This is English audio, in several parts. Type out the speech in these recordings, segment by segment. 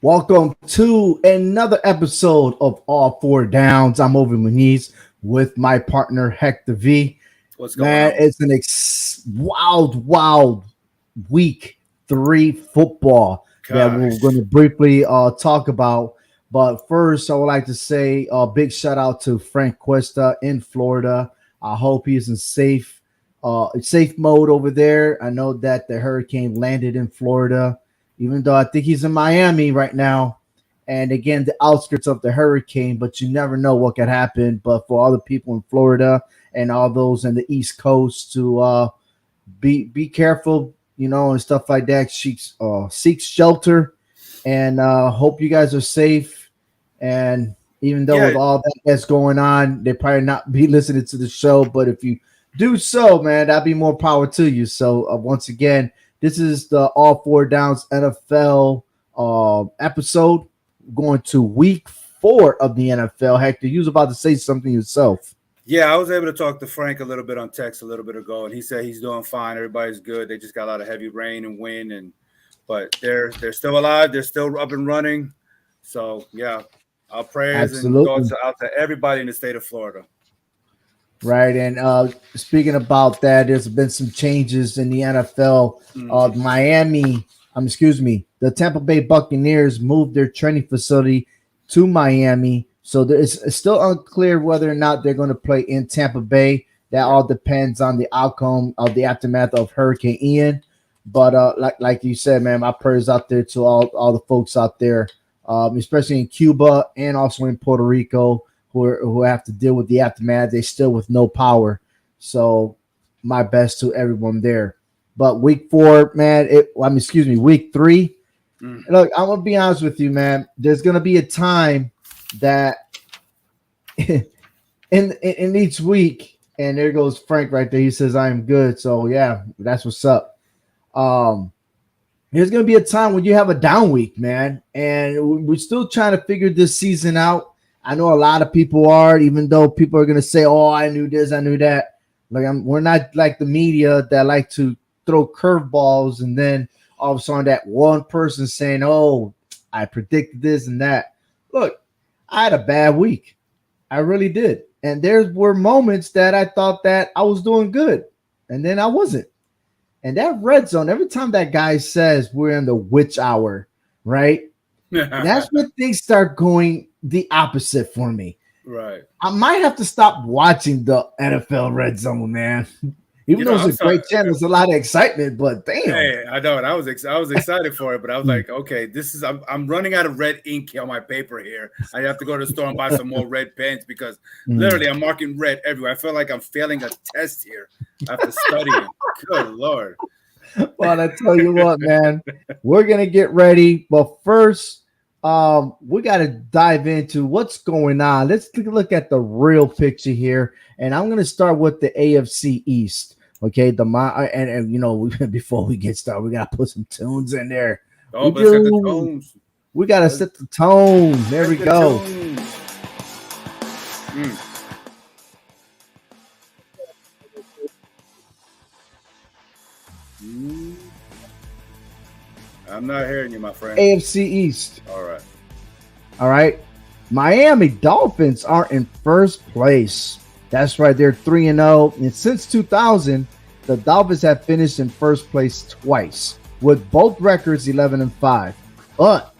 Welcome to another episode of All Four Downs. I'm Over Muniz with my partner Hector V. What's going on? It's an wild week 3 football that we're going to briefly talk about. But first, I would like to say a big shout out to Frank Cuesta in Florida. I hope he's in safe mode over there. I know that the hurricane landed in Florida, even though I think he's in Miami right now. And again, the outskirts of the hurricane, but you never know what could happen. But for all the people in Florida and all those in the East Coast to be careful, and stuff like that. Seek shelter, and hope you guys are safe. And even though with all that's going on, they probably not be listening to the show. But if you do so, man, that'd be more power to you. So once again, this is the All Four Downs NFL episode, going to week 4 of the NFL. Hector, you was about to say something yourself. Yeah, I was able to talk to Frank a little bit on text a little bit ago, and he said he's doing fine. Everybody's good. They just got a lot of heavy rain and wind, but they're still alive. They're still up and running. So, yeah, our prayers and thoughts out to everybody in the state of Florida. Right, and speaking about that, there's been some changes in the NFL. The Tampa Bay Buccaneers moved their training facility to Miami, so it's still unclear whether or not they're going to play in Tampa Bay. That all depends on the outcome of the aftermath of Hurricane Ian. But like you said, man, my prayers out there to all the folks out there, especially in Cuba and also in Puerto Rico, who have to deal with the aftermath. They still with no power. So my best to everyone there. But week 4, man, week 3. Look, I'm going to be honest with you, man. There's going to be a time that in each week, and there goes Frank right there. He says, I am good. So, yeah, that's what's up. There's going to be a time when you have a down week, man. And we're still trying to figure this season out. I know a lot of people are, even though people are going to say, oh, I knew this, I knew that. We're not like the media that like to throw curveballs and then all of a sudden that one person saying, oh, I predicted this and that. Look, I had a bad week. I really did. And there were moments that I thought that I was doing good, and then I wasn't. And that red zone, every time that guy says we're in the witch hour, right? That's when things start going the opposite for me. Right. I might have to stop watching the NFL red zone, man. Even though it's a great channel, there's a lot of excitement, but damn. Hey, I know, and I was excited for it, but I was like, okay, I'm running out of red ink on my paper here. I have to go to the store and buy some more red pens because literally I'm marking red everywhere. I feel like I'm failing a test here after studying. Good Lord. Well, I tell you what, man, we're gonna get ready, but first, we got to dive into what's going on. Let's take a look at the real picture here, and I'm going to start with the AFC East. Okay, before we get started, we got to put some tunes in there. Oh, let's set the tones. We got to set the tone. There we go. I'm not hearing you, my friend. AFC East. All right. Miami Dolphins are in first place. That's right. They're 3-0. And since 2000, the Dolphins have finished in first place twice, with both records 11-5. But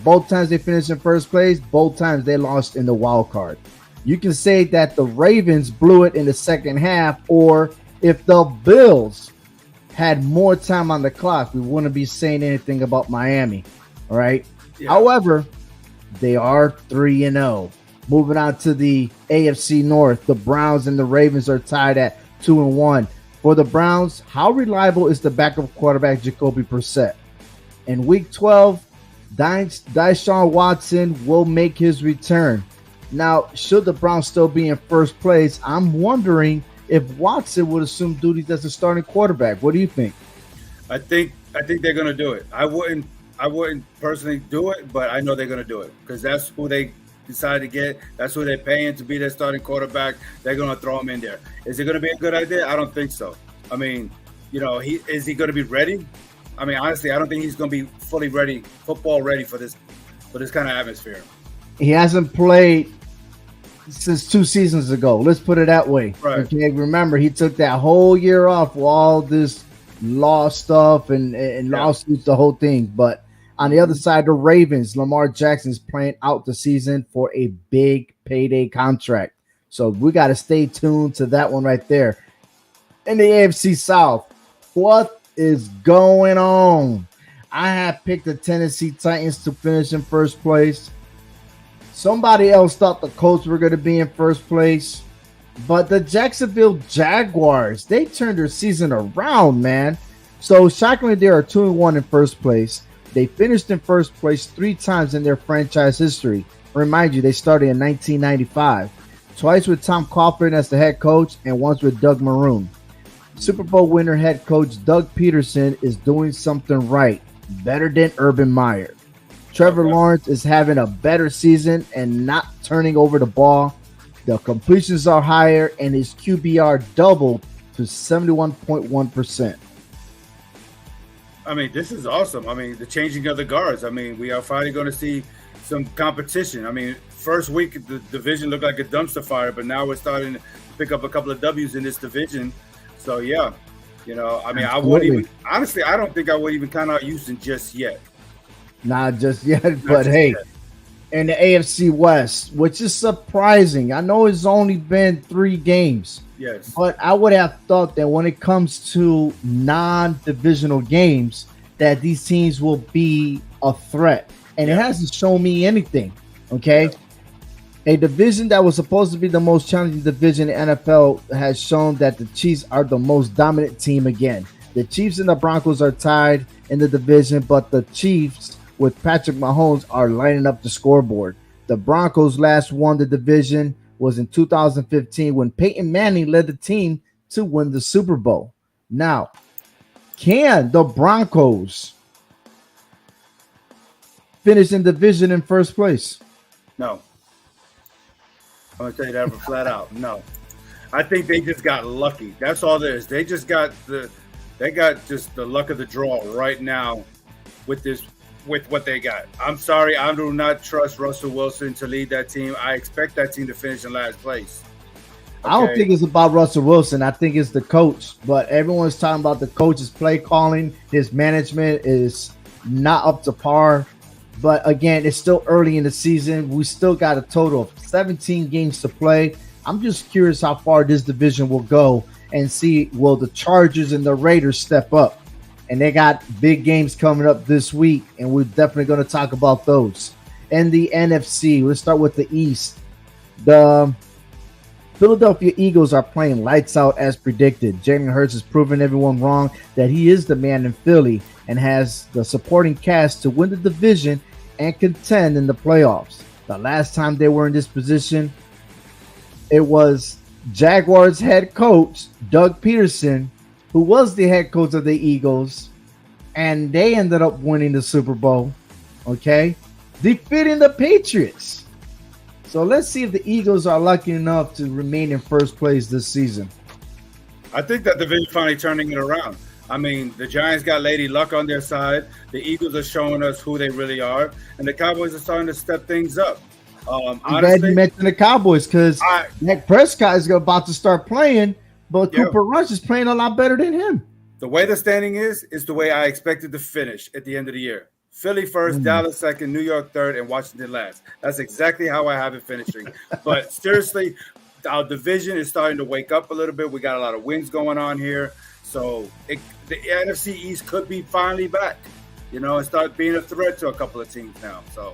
both times they finished in first place, both times they lost in the wild card. You can say that the Ravens blew it in the second half, or if the Bills had more time on the clock, we wouldn't be saying anything about Miami. All right. Yeah. However, they are 3-0. Moving on to the AFC North, the Browns and the Ravens are tied at 2-1. For the Browns, how reliable is the backup quarterback Jacoby Brissett? In Week 12, Deshaun Watson will make his return. Now, should the Browns still be in first place, I'm wondering if Watson would assume duties as a starting quarterback. What do you think? I think they're going to do it. I wouldn't personally do it, but I know they're going to do it because that's who they decide to get. That's who they're paying to be their starting quarterback. They're going to throw him in there. Is it going to be a good idea? I don't think so. I mean, is he going to be ready? I mean, honestly, I don't think he's going to be fully ready, football ready for this for this kind of atmosphere. He hasn't played since 2 seasons ago. Let's put it that way. Right. Okay, remember he took that whole year off with all this law stuff and lawsuits, the whole thing. But on the other side, the Ravens, Lamar Jackson is playing out the season for a big payday contract. So we got to stay tuned to that one right there. In the AFC South, what is going on? I have picked the Tennessee Titans to finish in first place. Somebody else thought the Colts were going to be in first place. But the Jacksonville Jaguars, they turned their season around, man. So shockingly, they are 2-1 in first place. They finished in first place 3 times in their franchise history. Remind you, they started in 1995. Twice with Tom Coughlin as the head coach and once with Doug Marone. Super Bowl winner head coach Doug Peterson is doing something right, better than Urban Meyer. Trevor Lawrence is having a better season and not turning over the ball. The completions are higher and his QBR doubled to 71.1%. I mean, this is awesome. I mean, the changing of the guards. I mean, we are finally going to see some competition. I mean, first week, the division looked like a dumpster fire, but now we're starting to pick up a couple of W's in this division. So, yeah, you know, I mean, I wouldn't even, honestly, I don't think I would even count out Houston just yet. Not just yet, but hey, in the AFC West, which is surprising. I know it's only been 3 games. Yes. But I would have thought that when it comes to non-divisional games, that these teams will be a threat. And it hasn't shown me anything. Okay. A division that was supposed to be the most challenging division in the NFL has shown that the Chiefs are the most dominant team again. The Chiefs and the Broncos are tied in the division, but the Chiefs with Patrick Mahomes are lining up the scoreboard. The Broncos last won the division was in 2015 when Peyton Manning led the team to win the Super Bowl. Now, can the Broncos finish in division in first place? No. I'm going to tell you that flat out. No. I think they just got lucky. That's all there is. They just got the luck of the draw right now with what they got. I'm sorry, I do not trust Russell Wilson to lead that team. I expect that team to finish in last place. Okay. I don't think it's about Russell Wilson. I think it's the coach. But everyone's talking about the coach's play calling. His management is not up to par. But again, it's still early in the season. We still got a total of 17 games to play. I'm just curious how far this division will go and see, will the Chargers and the Raiders step up? And they got big games coming up this week, and we're definitely going to talk about those. And the NFC, let's start with the East. The Philadelphia Eagles are playing lights out as predicted. Jalen Hurts has proven everyone wrong that he is the man in Philly and has the supporting cast to win the division and contend in the playoffs. The last time they were in this position, it was Jaguars head coach Doug Peterson, who was the head coach of the Eagles, and they ended up winning the Super Bowl, okay, defeating the Patriots. So let's see if the Eagles are lucky enough to remain in first place this season. I think that division finally turning it around. I mean, the Giants got Lady Luck on their side. The Eagles are showing us who they really are, and the Cowboys are starting to step things up. I'm glad you mentioned the Cowboys because Dak Prescott is about to start playing, but Cooper Rush is playing a lot better than him. The way the standing is the way I expected to finish at the end of the year. Philly first, Dallas second, New York third, and Washington last. That's exactly how I have it finishing. But seriously, our division is starting to wake up a little bit. We got a lot of wins going on here. So the NFC East could be finally back, you know, and start being a threat to a couple of teams now. So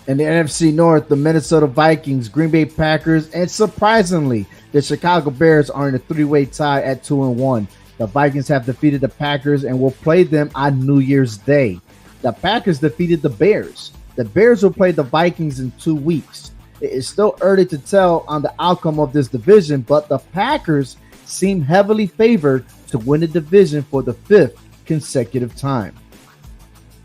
in the NFC North, the Minnesota Vikings, Green Bay Packers, and surprisingly, the Chicago Bears are in a 3-way tie at 2-1. The Vikings have defeated the Packers and will play them on New Year's Day. The Packers defeated the Bears. The Bears will play the Vikings in 2 weeks. It is still early to tell on the outcome of this division, but the Packers seem heavily favored to win the division for the 5th consecutive time.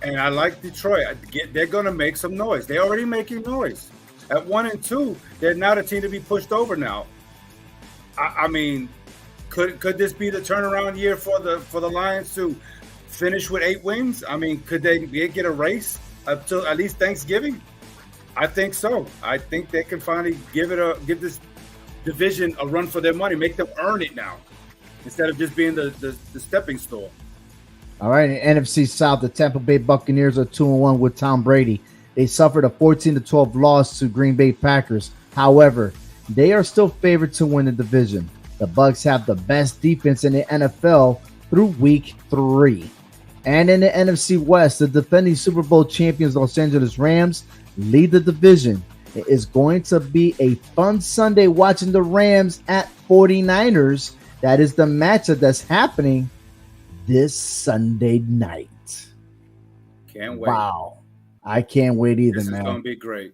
And I like Detroit. They're going to make some noise. They're already making noise. At 1 and 2, they're not a team to be pushed over now. I mean, could this be the turnaround year for the Lions to finish with 8 wins? I mean, could they get a race up till at least Thanksgiving? I think so. I think they can finally give this division a run for their money, make them earn it now, instead of just being the stepping stone. All right, in NFC South, the Tampa Bay Buccaneers are 2-1 with Tom Brady. They suffered a 14-12 loss to Green Bay Packers. However, they are still favored to win the division. The Bucs have the best defense in the NFL through week 3. And in the NFC West, the defending Super Bowl champions Los Angeles Rams lead the division. It is going to be a fun Sunday watching the Rams at 49ers. That is the matchup that's happening this Sunday night. Can't wait. Wow. I can't wait either, man. This is going to be great.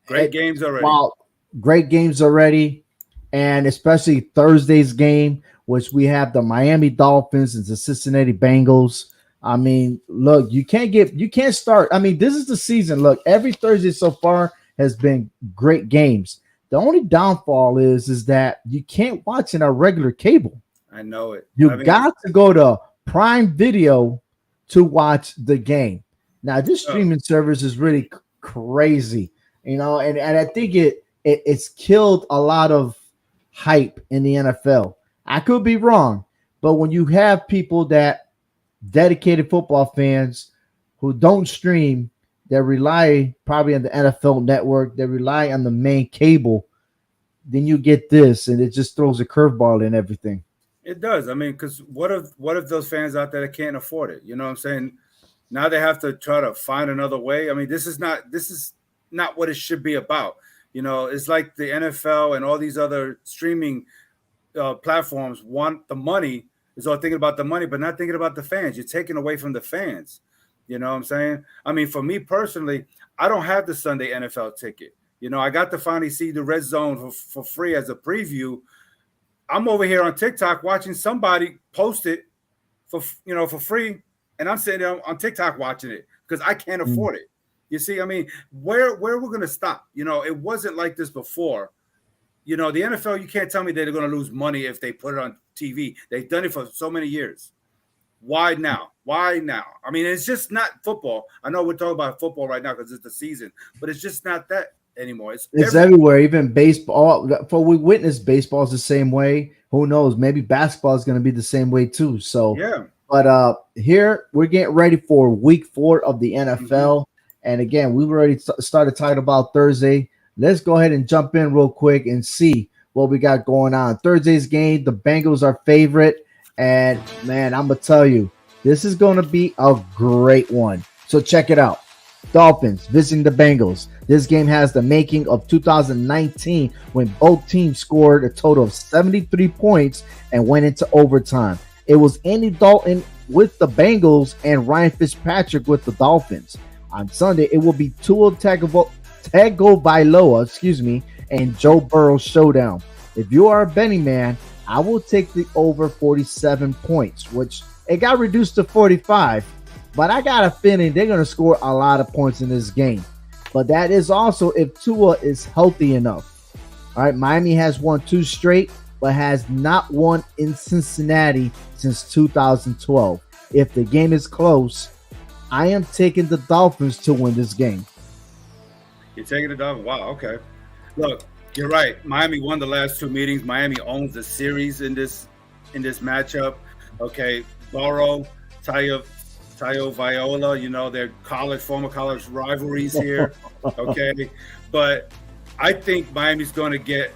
Great games already. Wow. Great games already. And especially Thursday's game, which we have the Miami Dolphins and the Cincinnati Bengals. I mean, look, you can't start. I mean, this is the season. Look, every Thursday so far has been great games. The only downfall is that you can't watch in our regular cable. I know it. Got to go to Prime Video to watch the game. Now, this streaming service is really crazy, and I think it's killed a lot of hype in the NFL. I could be wrong, but when you have people that dedicated football fans who don't stream, that rely probably on the NFL network, that rely on the main cable, then you get this, and it just throws a curveball in everything. It does. I mean, because what if those fans out there that can't afford it? You know what I'm saying? Now they have to try to find another way. I mean, this is not what it should be about. You know, it's like the NFL and all these other streaming platforms want the money. Is all thinking about the money, but not thinking about the fans. You're taking away from the fans. You know what I'm saying? I mean, for me personally, I don't have the Sunday NFL ticket. You know, I got to finally see the Red Zone for free as a preview. I'm over here on TikTok watching somebody post it for free, and I'm sitting there on TikTok watching it because I can't afford it. You see, I mean, where we're going to stop? You know, it wasn't like this before. You know, the NFL, you can't tell me they're going to lose money if they put it on TV. They've done it for so many years. Why now? Why now? I mean, it's just not football. I know we're talking about football right now because it's the season, but it's just not that anymore. It's everywhere, even baseball. For we witnessed baseball is the same way. Who knows? Maybe basketball is going to be the same way too. So, yeah. But here we're getting ready for week 4 of the NFL. Mm-hmm. And again, we've already started talking about Thursday. Let's go ahead and jump in real quick and see what we got going on. Thursday's game, the Bengals are favorite. And, man, I'm going to tell you, this is going to be a great one. So check it out. Dolphins visiting the Bengals. This game has the making of 2019 when both teams scored a total of 73 points and went into overtime. It was Andy Dalton with the Bengals and Ryan Fitzpatrick with the Dolphins. On Sunday, it will be Tua Tagovailoa, and Joe Burrow's showdown. If you are a betting man, I will take the over 47 points, which it got reduced to 45. But I got a feeling they're going to score a lot of points in this game. But that is also if Tua is healthy enough. All right, Miami has won 2 straight, but has not won in Cincinnati since 2012. If the game is close, I am taking the Dolphins to win this game. You're taking the Dolphins? Wow, okay. Look, you're right. Miami won the last 2 meetings. Miami owns the series in this matchup. Okay, Burrow, Tagovailoa, you know, they're former college rivalries here. Okay, but I think Miami's going to get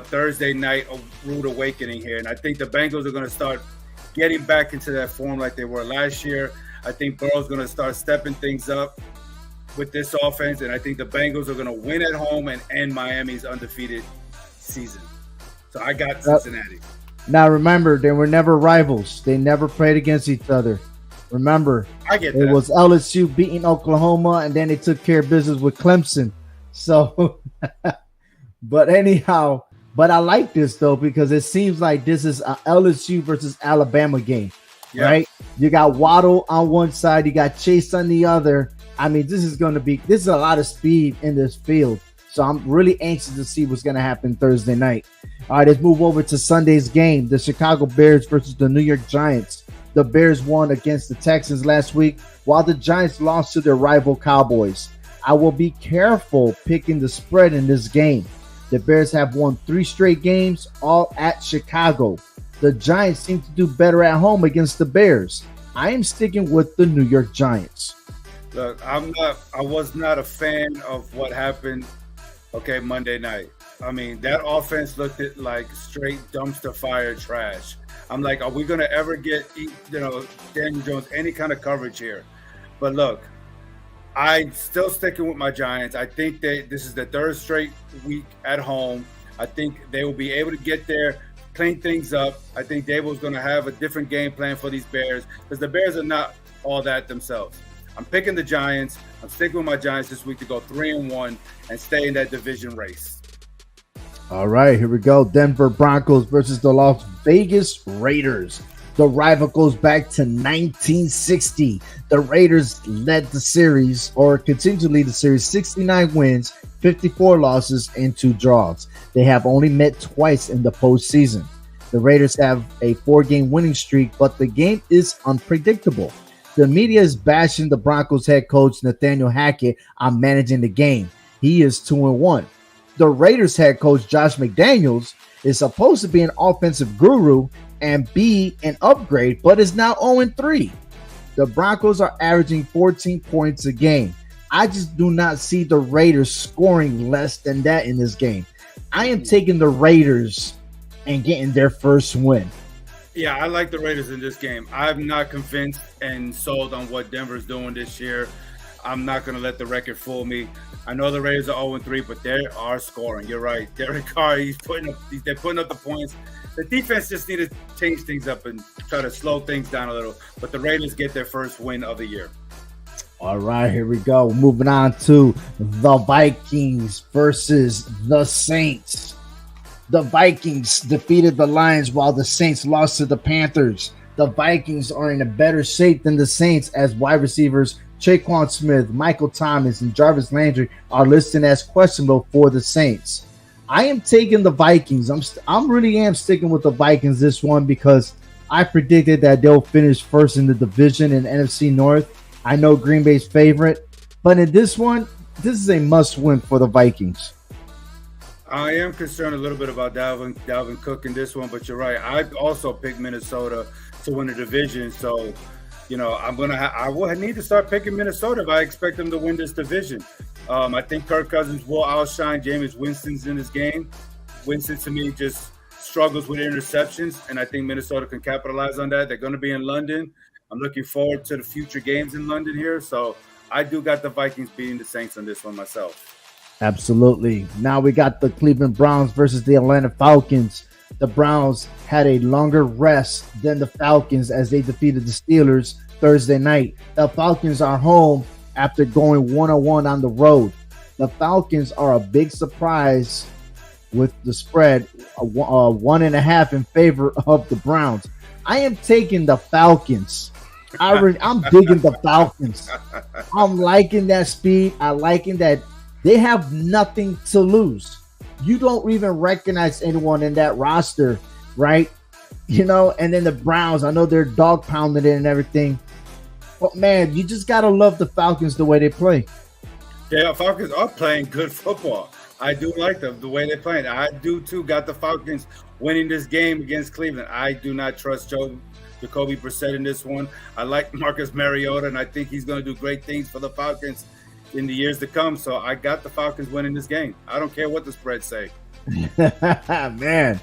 Thursday night a rude awakening here, and I think the Bengals are going to start getting back into that form like they were last year. I think Burrow's going to start stepping things up with this offense, and I think the Bengals are going to win at home and end Miami's undefeated season. So I got Cincinnati. Now remember, they were never rivals. They never played against each other. Remember, I get that. It was LSU beating Oklahoma, and then they took care of business with Clemson. So, but anyhow, I like this though because it seems like this is a LSU versus Alabama game, right? You got Waddle on one side, you got Chase on the other. I mean, this is a lot of speed in this field. So I'm really anxious to see what's going to happen Thursday night. All right, let's move over to Sunday's game, the Chicago Bears versus the New York Giants. The Bears won against the Texans last week, while the Giants lost to their rival Cowboys. I will be careful picking the spread in this game. The Bears have won 3 straight games, all at Chicago. The Giants seem to do better at home against the Bears. I am sticking with the New York Giants. Look, I was not a fan of what happened, Monday night. I mean, that offense looked like straight dumpster fire trash. I'm like, are we going to ever get, Daniel Jones any kind of coverage here? But look, I'm still sticking with my Giants. I think this is the 3rd straight week at home. I think they will be able to get there, clean things up. I think Daboll's going to have a different game plan for these Bears because the Bears are not all that themselves. I'm picking the Giants. I'm sticking with my Giants this week to go 3-1 and stay in that division race. All right, here we go. Denver Broncos versus the Las Vegas Raiders. The rival goes back to 1960. The Raiders led the series, or continue to lead the series, 69 wins, 54 losses, and 2 draws. They have only met twice in the postseason. The Raiders have a 4-game winning streak, but the game is unpredictable. The media is bashing the Broncos head coach Nathaniel Hackett on managing the game. He is 2-1. The Raiders head coach Josh McDaniels is supposed to be an offensive guru and be an upgrade, but is now 0-3. The Broncos are averaging 14 points a game. I just do not see the Raiders scoring less than that in this game. I am taking the Raiders and getting their first win. Yeah, I like the Raiders in this game. I'm not convinced and sold on what Denver's doing this year. I'm not going to let the record fool me. I know the Raiders are 0-3, but they are scoring. You're right. Derek Carr, they're putting up the points. The defense just need to change things up and try to slow things down a little. But the Raiders get their first win of the year. All right, here we go. Moving on to the Vikings versus the Saints. The Vikings defeated the Lions while the Saints lost to the Panthers. The Vikings are in a better shape than the Saints as wide receivers Traquan Smith, Michael Thomas, and Jarvis Landry are listed as questionable for the Saints. I am taking the Vikings. I'm really sticking with the Vikings this one because I predicted that they'll finish first in the division in NFC North. I know Green Bay's favorite, but in this one, this is a must-win for the Vikings. I am concerned a little bit about Dalvin Cook in this one, but you're right. I also picked Minnesota to win the division, so I will need to start picking Minnesota if I expect them to win this division. I think Kirk Cousins will outshine Jameis Winston's in this game. Winston, to me, just struggles with interceptions, and I think Minnesota can capitalize on that. They're going to be in London. I'm looking forward to the future games in London here, so I do got the Vikings beating the Saints on this one myself. Absolutely. Now we got the Cleveland Browns versus the Atlanta Falcons. The Browns had a longer rest than the Falcons as they defeated the Steelers Thursday night. The Falcons are home after going 1-1 on the road. The Falcons are a big surprise with the spread, 1.5 in favor of the Browns. I am taking the Falcons. I'm digging the Falcons. I'm liking that speed. I'm liking that they have nothing to lose. You don't even recognize anyone in that roster, right? And then the Browns, I know they're dog pounding it and everything. But, man, you just got to love the Falcons the way they play. Yeah, Falcons are playing good football. I do like them, the way they're playing. I do, too, got the Falcons winning this game against Cleveland. I do not trust Jacoby Brissett in this one. I like Marcus Mariota, and I think he's going to do great things for the Falcons in the years to come. So I got the Falcons winning this game. I don't care what the spreads say. Man,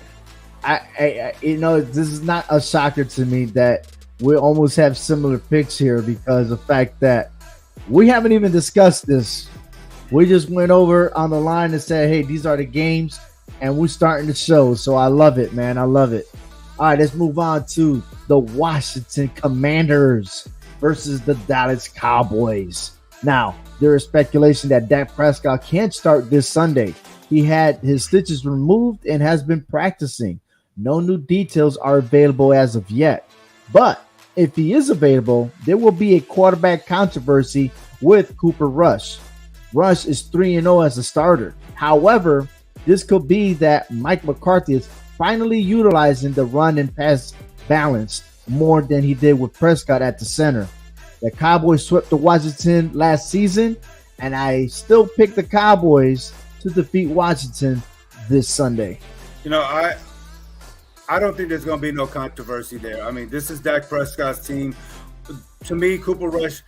I this is not a shocker to me that we almost have similar picks here because of the fact that we haven't even discussed this. We just went over on the line and said, hey, these are the games, and we're starting the show. So I love it, man. I love it. All right, let's move on to the Washington Commanders versus the Dallas Cowboys. Now, there is speculation that Dak Prescott can't start this Sunday. He had his stitches removed and has been practicing. No new details are available as of yet. But if he is available, there will be a quarterback controversy with Cooper Rush. Rush is 3-0 as a starter. However, this could be that Mike McCarthy is finally utilizing the run and pass balance more than he did with Prescott at the center. The Cowboys swept the Washington last season, and I still pick the Cowboys to defeat Washington this Sunday. I don't think there's going to be no controversy there. I mean, this is Dak Prescott's team. To me, Cooper Rush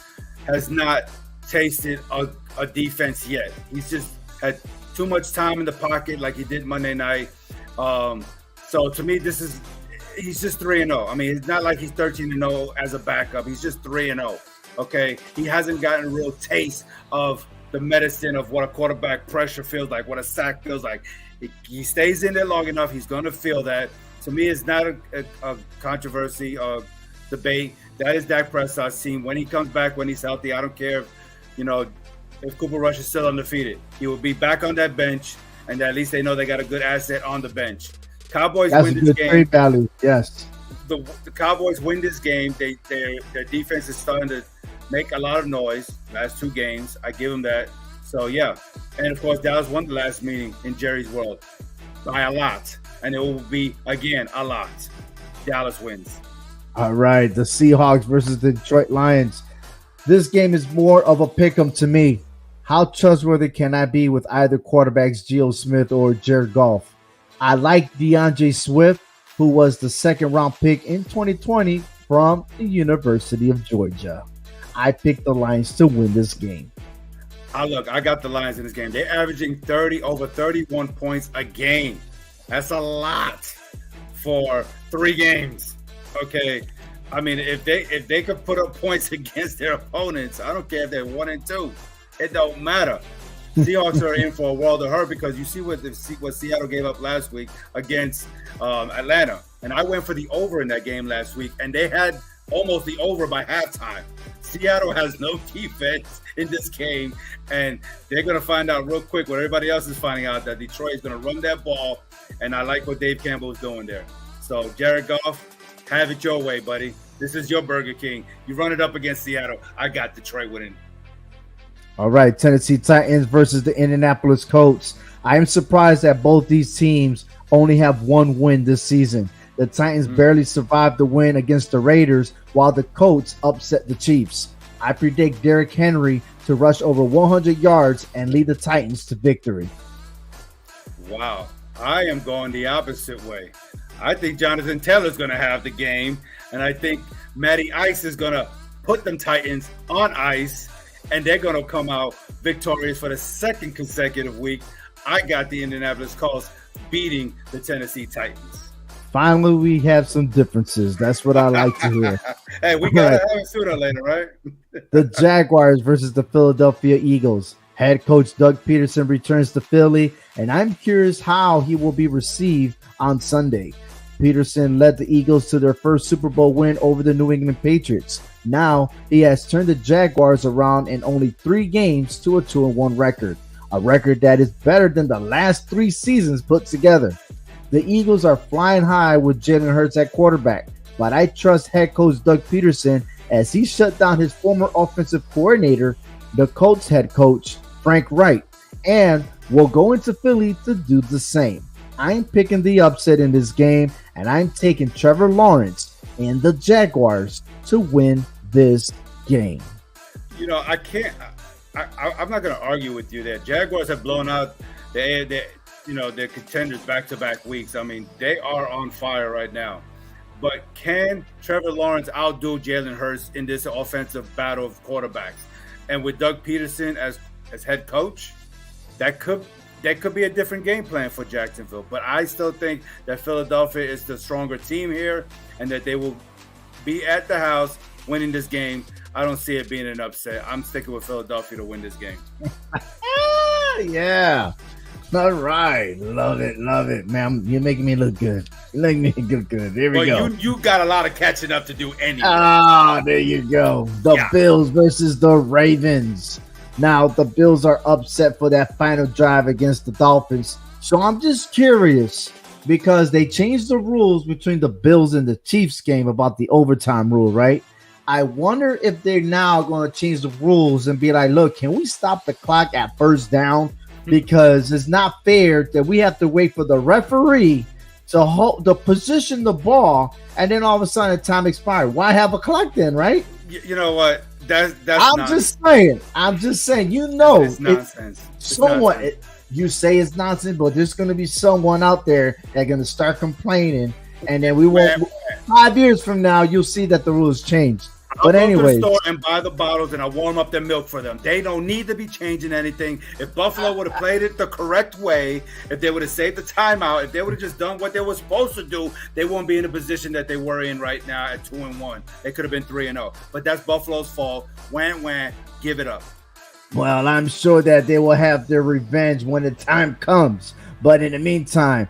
has not tasted a defense yet. He's just had too much time in the pocket like he did Monday night. So to me, he's just 3-0. I mean, it's not like he's 13-0 as a backup. He's just 3-0. Okay, he hasn't gotten a real taste of the medicine of what a quarterback pressure feels like, what a sack feels like. He stays in there long enough, he's going to feel that. To me, it's not a controversy or debate. That is Dak Prescott's team. When he comes back, when he's healthy, I don't care if Cooper Rush is still undefeated. He will be back on that bench, and at least they know they got a good asset on the bench. Cowboys win this game. Trade value, yes. The Cowboys win this game. Their defense is starting to make a lot of noise. Last 2 games, I give them that. So yeah, and of course Dallas won the last meeting in Jerry's world by a lot, and it will be again a lot. Dallas wins. All right, the Seahawks versus the Detroit Lions. This game is more of a pick'em to me. How trustworthy can I be with either quarterbacks, Geno Smith or Jared Goff? I like DeAndre Swift, who was the 2nd-round pick in 2020 from the University of Georgia. I picked the Lions to win this game. I got the Lions in this game. They're averaging over 31 points a game. That's a lot for 3 games. Okay. I mean, if they could put up points against their opponents, I don't care if they're 1-2. It don't matter. Seahawks are in for a world of hurt because you see what Seattle gave up last week against Atlanta. And I went for the over in that game last week, and they had almost the over by halftime. Seattle has no defense in this game, and they're going to find out real quick what everybody else is finding out, that Detroit is going to run that ball, and I like what Dave Campbell is doing there. So, Jared Goff, have it your way, buddy. This is your Burger King. You run it up against Seattle. I got Detroit winning. All right, Tennessee Titans versus the Indianapolis Colts. I am surprised that both these teams only have 1 win this season. The Titans barely survived the win against the Raiders, while the Colts upset the Chiefs. I predict Derrick Henry to rush over 100 yards and lead the Titans to victory. Wow. I am going the opposite way. I think Jonathan Taylor's going to have the game, and I think Matty Ice is going to put them Titans on ice, and they're going to come out victorious for the 2nd consecutive week. I got the Indianapolis Colts beating the Tennessee Titans. Finally, we have some differences. That's what I like to hear. Hey, we got to have it sooner or later, right? The Jaguars versus the Philadelphia Eagles. Head coach Doug Peterson returns to Philly, and I'm curious how he will be received on Sunday. Peterson led the Eagles to their first Super Bowl win over the New England Patriots. Now, he has turned the Jaguars around in only 3 games to a 2-1 record, a record that is better than the last 3 seasons put together. The Eagles are flying high with Jalen Hurts at quarterback, but I trust head coach Doug Peterson as he shut down his former offensive coordinator, the Colts head coach, Frank Wright, and will go into Philly to do the same. I'm picking the upset in this game, and I'm taking Trevor Lawrence and the Jaguars to win this game. I'm not going to argue with you there. Jaguars have blown out their contenders back-to-back weeks. I mean, they are on fire right now. But can Trevor Lawrence outdo Jalen Hurts in this offensive battle of quarterbacks? And with Doug Peterson as head coach, that could be a different game plan for Jacksonville. But I still think that Philadelphia is the stronger team here and that they will be at the house winning this game. I don't see it being an upset. I'm sticking with Philadelphia to win this game. Yeah. All right. Love it. Man, you're making me look good. You're making me look good. There we go. You got a lot of catching up to do anyway. There you go. The Bills versus the Ravens. Now, the Bills are upset for that final drive against the Dolphins. So I'm just curious because they changed the rules between the Bills and the Chiefs game about the overtime rule, right? I wonder if they're now going to change the rules and be like, look, can we stop the clock at first down? Because it's not fair that we have to wait for the referee to position the ball, and then all of a sudden time expired. Why have a clock then, right? You know what? That's I'm nonsense. just saying. You know, It's nonsense. someone. Nonsense. You say it's nonsense, but there's going to be someone out there that's going to start complaining, and then we won't. 5 years from now, you'll see that the rules changed. But anyway, go to the store and buy the bottles, and I warm up their milk for them. They don't need to be changing anything. If Buffalo would have played it the correct way, if they would have saved the timeout, if they would have just done what they were supposed to do, they won't be in the position that they were in right now at 2-1. They could have been 3-0. But that's Buffalo's fault. Wham, give it up. well, I'm sure that they will have their revenge when the time comes. But in the meantime,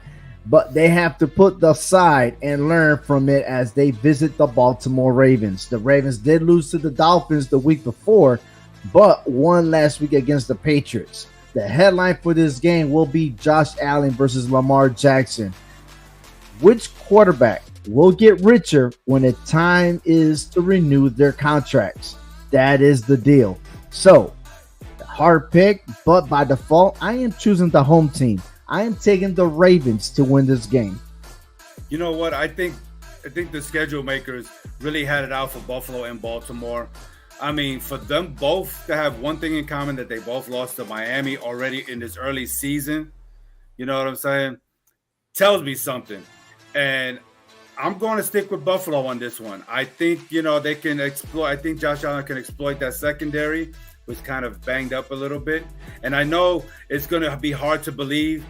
they have to put aside and learn from it as they visit the Baltimore Ravens. The Ravens did lose to the Dolphins the week before, but won last week against the Patriots. The headline for this game will be Josh Allen versus Lamar Jackson. Which quarterback will get richer when the time is to renew their contracts? That is the deal. So, hard pick, but by default, I am choosing the home team. I am taking the Ravens to win this game. You know what? I think the schedule makers really had it out for Buffalo and Baltimore. I mean, for them both to have one thing in common, that they both lost to Miami already in this early season, you know what I'm saying? Tells me something. And I'm going to stick with Buffalo on this one. I think, they can exploit. I think Josh Allen can exploit that secondary, was kind of banged up a little bit. And I know it's going to be hard to believe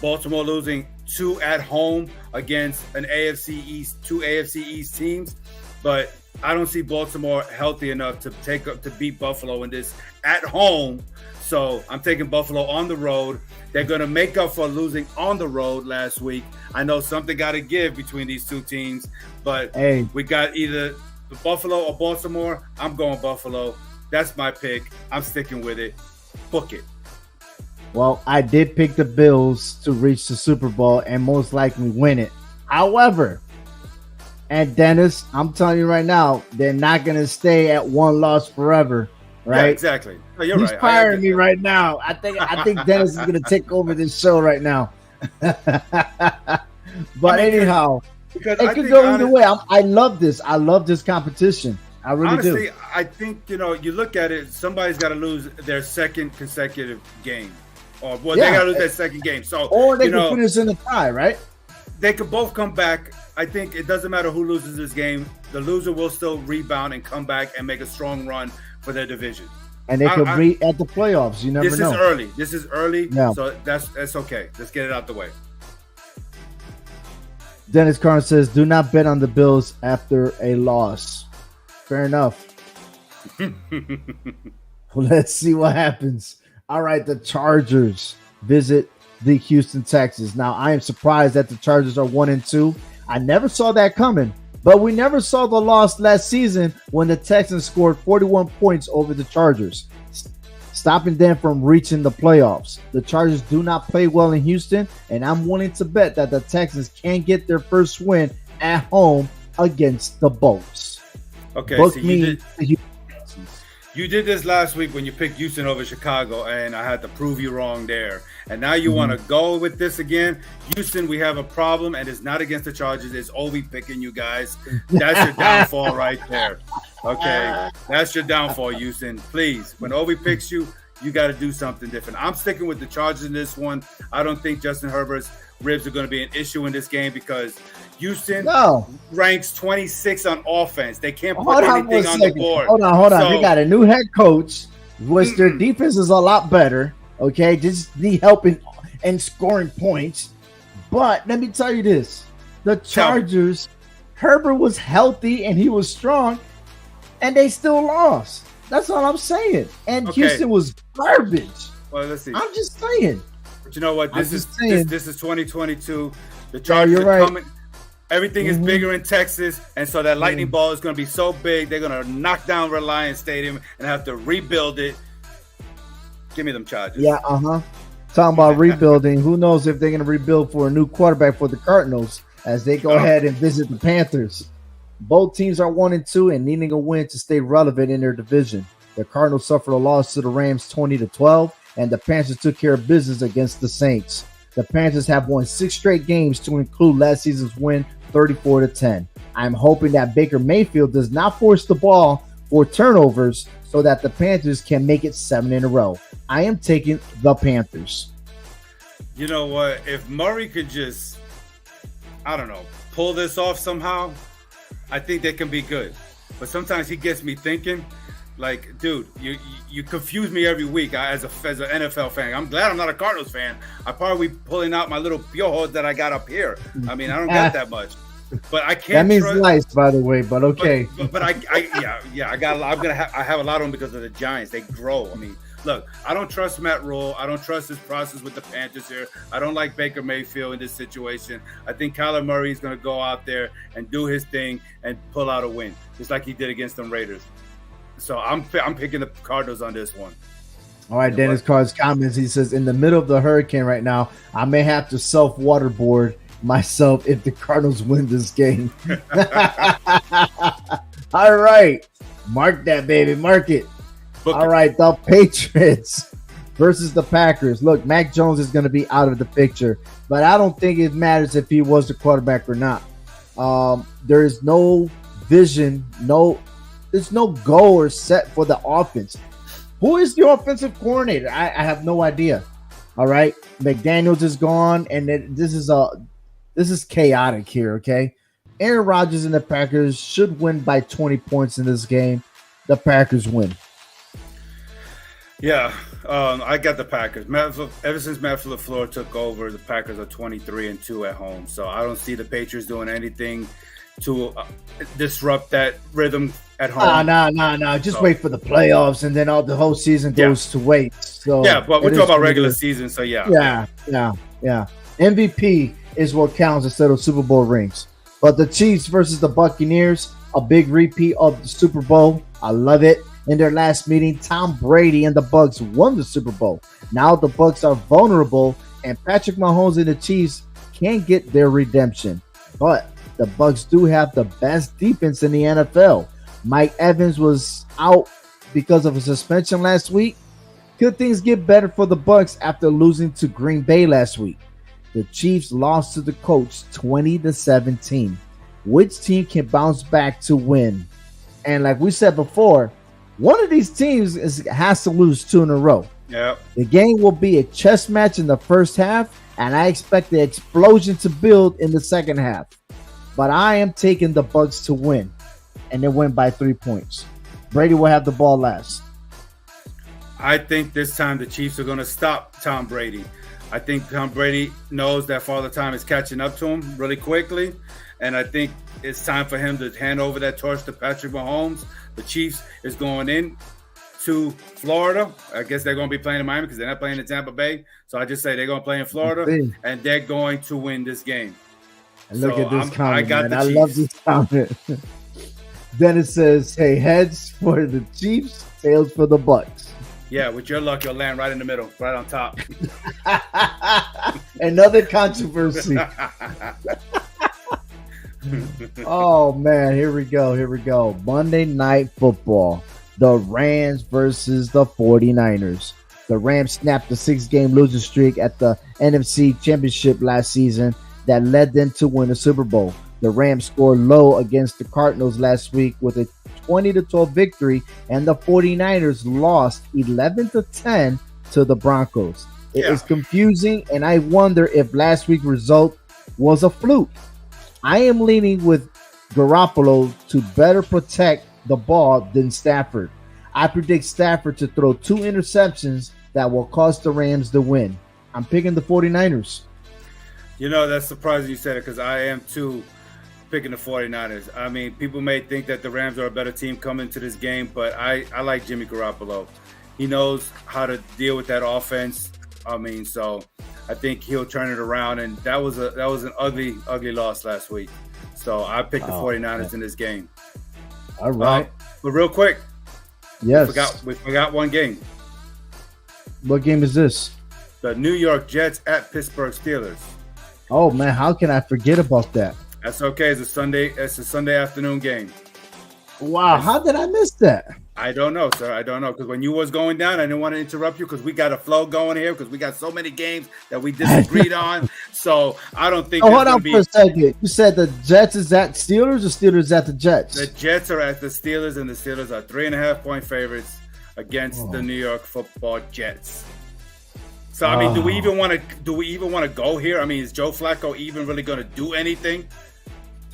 Baltimore losing 2 at home against two AFC East teams, but I don't see Baltimore healthy enough to beat Buffalo in this at home. So I'm taking Buffalo on the road. They're going to make up for losing on the road last week. I know something got to give between these two teams, but we got either the Buffalo or Baltimore. I'm going Buffalo. That's my pick. I'm sticking with it. Book it. Well, I did pick the Bills to reach the Super Bowl and most likely win it. However, and Dennis, I'm telling you right now, they're not going to stay at one loss forever, right? Yeah, exactly. No, you're He's right. firing me right now. I think Dennis is going to take over this show right now. But anyhow, it could go either way. I love this. I love this competition. I really do. Honestly, I think, you look at it, somebody's got to lose their second consecutive game. They got to lose their second game. Or they can put us in a tie, right? They could both come back. I think it doesn't matter who loses this game. The loser will still rebound and come back and make a strong run for their division. And they could be at the playoffs. You never know. This is early. Yeah. So that's okay. Let's get it out the way. Dennis Carnes says, do not bet on the Bills after a loss. Fair enough. Well, let's see what happens. All right, the Chargers visit the Houston Texans. Now, I am surprised that the Chargers are 1-2. I never saw that coming, but we never saw the loss last season when the Texans scored 41 points over the Chargers, stopping them from reaching the playoffs. The Chargers do not play well in Houston, and I'm willing to bet that the Texans can get their first win at home against the Bolts. Okay, so you did this last week when you picked Houston over Chicago, and I had to prove you wrong there. And now you want to go with this again. Houston, we have a problem, and it's not against the Chargers. It's Obi picking you guys. That's your downfall right there. Okay, that's your downfall, Houston. Please, when Obi picks you, you got to do something different. I'm sticking with the Chargers in this one. I don't think Justin Herbert's ribs are going to be an issue in this game because Houston ranks 26 on offense. They can't put anything on the board. Hold on. They got a new head coach, which their defense is a lot better. Okay, just need help in scoring points. But let me tell you this: the Chargers, Herbert was healthy and he was strong, and they still lost. That's all I'm saying. And Houston was garbage. Well, let's see. I'm just saying. But you know what? This is 2022. The Chargers are coming. Everything is bigger in Texas, and so that lightning ball is going to be so big, they're going to knock down Reliance Stadium and have to rebuild it. Give me them Chargers. Yeah, Talking about rebuilding. Who knows if they're going to rebuild for a new quarterback for the Cardinals as they go ahead and visit the Panthers. Both teams are 1-2 and needing a win to stay relevant in their division. The Cardinals suffered a loss to the Rams 20-12, and the Panthers took care of business against the Saints. The Panthers have won 6 straight games to include last season's win 34-10. I'm hoping that Baker Mayfield does not force the ball for turnovers so that the Panthers can make it 7 in a row. I am taking the Panthers. You know what? If Murray could just, I don't know, pull this off somehow, I think they can be good. But sometimes he gets me thinking, like, dude, you confuse me every week as an NFL fan. I'm glad I'm not a Cardinals fan. I probably pulling out my little piojos that I got up here. I mean, I don't get that much. But I can't. That means nice, by the way. But okay. But I have a lot of them because of the Giants. They grow. I mean, look, I don't trust Matt Rule. I don't trust his process with the Panthers here. I don't like Baker Mayfield in this situation. I think Kyler Murray is going to go out there and do his thing and pull out a win, just like he did against them Raiders. So I'm picking the Cardinals on this one. All right, Dennis Carr's comments. He says, in the middle of the hurricane right now, I may have to self-waterboard myself if the Cardinals win this game. All right. Mark that, baby. Mark it. All right. The Patriots versus the Packers. Look, Mac Jones is going to be out of the picture, but I don't think it matters if he was the quarterback or not. There is no vision, there's no goal or set for the offense. Who is the offensive coordinator? I have no idea. All right. McDaniels is gone, and this is chaotic here, okay? Aaron Rodgers and the Packers should win by 20 points in this game. The Packers win. Yeah, I got the Packers. Ever since Matt LaFleur took over, the Packers are 23-2 at home. So I don't see the Patriots doing anything to disrupt that rhythm at home. No. Just wait for the playoffs, and then the whole season goes to waste. So yeah, but we're talking about regular season, so yeah. MVP is what counts instead of Super Bowl rings. But the Chiefs versus the Buccaneers, a big repeat of the Super Bowl. I love it. In their last meeting, Tom Brady and the Bucs won the Super Bowl. Now the Bucs are vulnerable, and Patrick Mahomes and the Chiefs can't get their redemption. But the Bucs do have the best defense in the NFL. Mike Evans was out because of a suspension last week. Could things get better for the Bucs after losing to Green Bay last week? The Chiefs lost to the Colts 20-17. Which team can bounce back to win? And like we said before, one of these teams has to lose 2 in a row. Yep. The game will be a chess match in the first half, and I expect the explosion to build in the second half. But I am taking the Bucs to win, and they win by 3 points. Brady will have the ball last. I think this time the Chiefs are going to stop Tom Brady. I think Tom Brady knows that Father Time is catching up to him really quickly, and I think it's time for him to hand over that torch to Patrick Mahomes. The Chiefs is going in to Florida. I guess they're going to be playing in Miami because they're not playing in Tampa Bay. So I just say they're going to play in Florida, and they're going to win this game. And look at this comment, man. I love this comment. Dennis says, hey, heads for the Chiefs, tails for the Bucs. Yeah, with your luck, you'll land right in the middle, right on top. Another controversy. Oh, man, here we go. Monday Night Football. The Rams versus the 49ers. The Rams snapped a 6-game losing streak at the NFC Championship last season that led them to win the Super Bowl. The Rams scored low against the Cardinals last week with a 20-12 victory, and the 49ers lost 11-10 to the Broncos. It is confusing, and I wonder if last week's result was a fluke. I am leaning with Garoppolo to better protect the ball than Stafford. I predict Stafford to throw 2 interceptions that will cost the Rams the win. I'm picking the 49ers. You know, that's surprising you said it because I am too picking the 49ers. I mean, people may think that the Rams are a better team coming to this game, but I like Jimmy Garoppolo. He knows how to deal with that offense. I mean, so I think he'll turn it around, and that was an ugly loss last week. So I picked the 49ers in this game. All right. But real quick, yes, we forgot one game. What game is this? The New York Jets at Pittsburgh Steelers. Oh man, how can I forget about that? That's okay. It's a Sunday afternoon game. Wow, how did I miss that? I don't know, sir. I don't know, because when you was going down, I didn't want to interrupt you because we got a flow going here because we got so many games that we disagreed on. So I don't think. Oh, hold on for a second. You said the Jets is at Steelers, or Steelers at the Jets? The Jets are at the Steelers, and the Steelers are 3.5-point favorites against the New York Football Jets. So I mean, do we even want to go here? I mean, is Joe Flacco even really going to do anything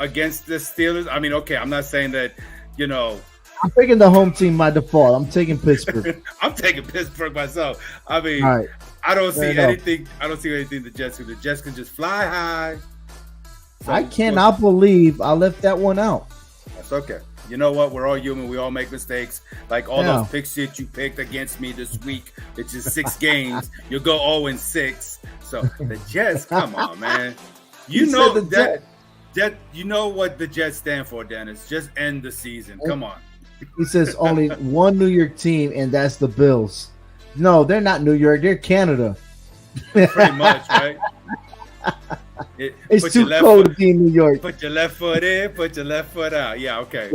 against the Steelers? I mean, okay, I'm not saying that, you know. I'm picking the home team by default. I'm taking Pittsburgh. I'm taking Pittsburgh myself. I mean, right. I don't see anything. I don't see anything the Jets can do. The Jets can just fly high. So I cannot believe I left that one out. That's okay. You know what? We're all human. We all make mistakes. Like all those picks that you picked against me this week, which is 6 games. You'll go 0-6. So the Jets, come on, man. You know that. You know what the Jets stand for, Dennis. Just end the season. Come on. He says only one New York team, and that's the Bills. No, they're not New York. They're Canada. Pretty much, right? It's too cold to be in New York. Put your left foot in, put your left foot out. Yeah, okay.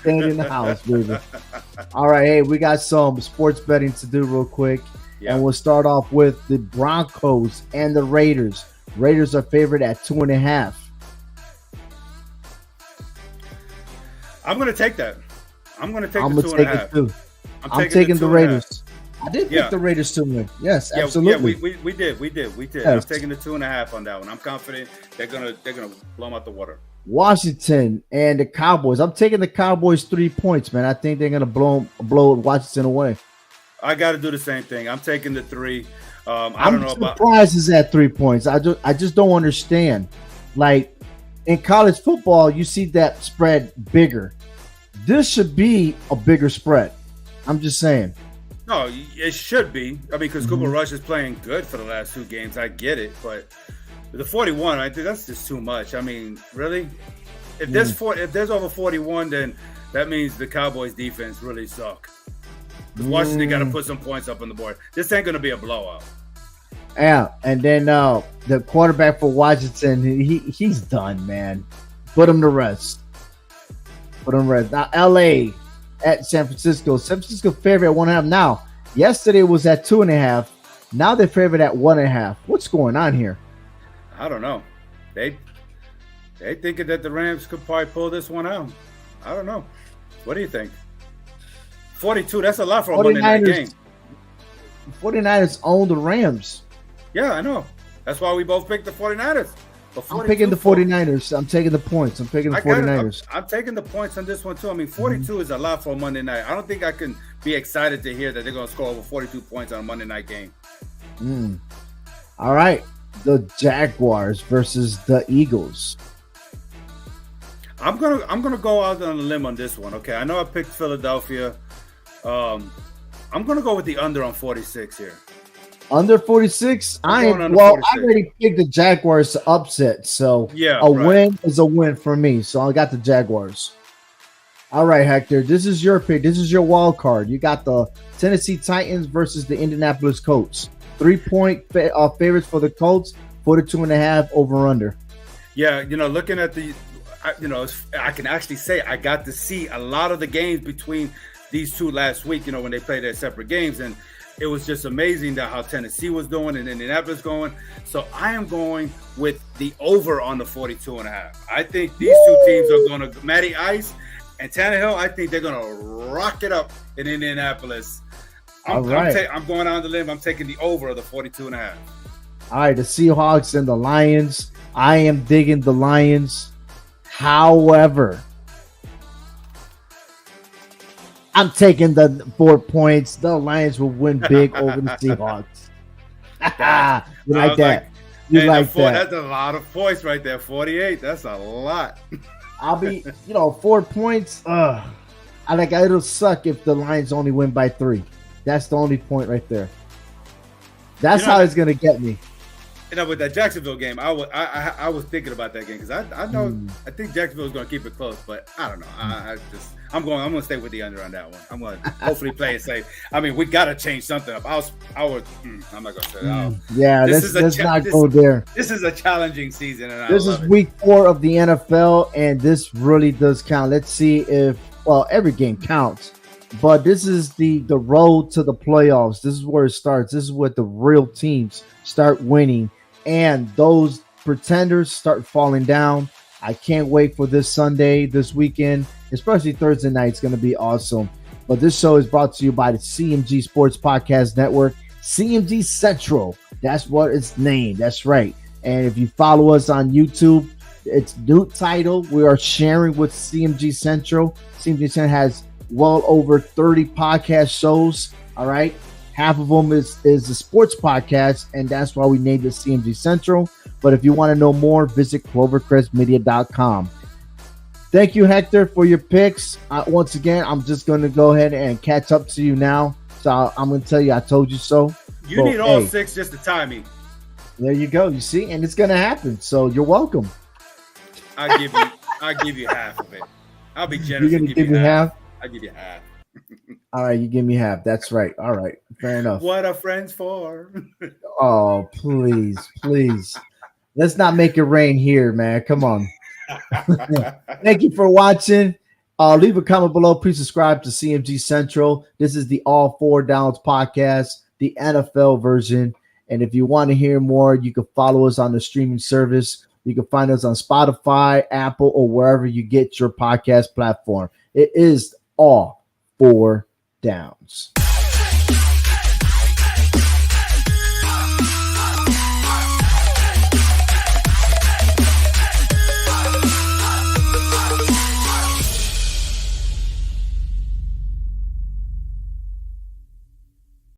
Stand in the house, baby. All right, hey, we got some sports betting to do real quick. Yeah. And we'll start off with the Broncos and the Raiders. Raiders are favored at 2.5. I'm going to take that. I'm going to take the 2.5. I'm taking the Raiders. I did pick the Raiders to win. Yes, absolutely. Yeah, we did. Yes. I'm taking the 2.5 on that one. I'm confident they're gonna blow them out the water. Washington and the Cowboys. I'm taking the Cowboys 3 points, man. I think they're gonna blow Washington away. I got to do the same thing. I'm taking the 3. I don't know about surprised is at 3 points. I just don't understand. Like in college football, you see that spread bigger. This should be a bigger spread. I'm just saying. No, it should be. I mean, because Cooper Rush is playing good for the last 2 games. I get it, but the 41, I think that's just too much. I mean, really, if there's over 41, then that means the Cowboys' defense really suck. Because Washington got to put some points up on the board. This ain't going to be a blowout. Yeah, and then the quarterback for Washington, he's done, man. Put him to rest. Now, L.A. at San Francisco. San Francisco favorite at 1.5. Now, yesterday was at 2.5. Now they're favored at 1.5. What's going on here? I don't know. They thinking that the Rams could probably pull this one out. I don't know. What do you think? 42, that's a lot for a Monday night game. 49ers own the Rams. Yeah, I know. That's why we both picked the 49ers. I'm picking the 49ers. I'm taking the points. I'm picking the 49ers. I'm taking the points on this one, too. I mean, 42 is a lot for a Monday night. I don't think I can be excited to hear that they're going to score over 42 points on a Monday night game. All right. The Jaguars versus the Eagles. I'm gonna go out on a limb on this one. Okay, I know I picked Philadelphia. I'm gonna go with the under on 46 here. Under 46? I already picked the Jaguars to upset, so win is a win for me. So I got the Jaguars. All right, Hector, this is your pick. This is your wild card. You got the Tennessee Titans versus the Indianapolis Colts. 3-point favorites for the Colts, 42.5 over under. Yeah, looking at I can actually say I got to see a lot of the games between these two last week, when they played their separate games, and it was just amazing that how Tennessee was doing and Indianapolis going. So I am going with the over on the 42.5. I think these two teams are going to, Matty Ice and Tannehill, I think they're going to rock it up in Indianapolis. I'm going on the limb. I'm taking the over of the 42.5. All right, the Seahawks and the Lions. I am digging the Lions. However, I'm taking the 4 points. The Lions will win big over the Seahawks. You like that? That's a lot of points right there. 48. That's a lot. I'll be, 4 points. It'll suck if the Lions only win by 3. That's the only point right there. That's how it's gonna get me. With that Jacksonville game, I was thinking about that game because I think Jacksonville's going to keep it close, but I don't know. I'm going to stay with the under on that one. I'm going to hopefully play it safe. I mean, we got to change something up. I'm not going to say that. Yeah, let's not go there. This is a challenging season, and this is week 4 of the NFL, and this really does count. Let's see if every game counts, But this is the road to the playoffs. This is where it starts. This is where the real teams start winning, and those pretenders start falling down. I can't wait for this Sunday, this weekend, especially Thursday night. It's going to be awesome. But this show is brought to you by the CMG Sports Podcast Network, CMG Central. That's what it's named. That's right. And if you follow us on YouTube, it's new title. We are sharing with CMG Central. CMG Central has well over 30 podcast shows. All right. Half of them is a sports podcast, and that's why we named it CMG Central. But if you want to know more, visit clovercrestmedia.com. Thank you, Hector, for your picks. Once again, I'm just going to go ahead and catch up to you now. So I'm going to tell you, I told you so. You need all 6 just to tie me. There you go. You see, and it's going to happen. So you're welcome. I'll give you half of it. I'll be generous. You're going to give me half? I'll give you half. All right, you give me half. That's right. All right, fair enough. What are friends for? Oh, please. Let's not make it rain here, man. Come on. Thank you for watching. Leave a comment below. Please subscribe to CMG Central. This is the All Four Downs podcast, the NFL version. And if you want to hear more, you can follow us on the streaming service. You can find us on Spotify, Apple, or wherever you get your podcast platform. It is All Four Downs.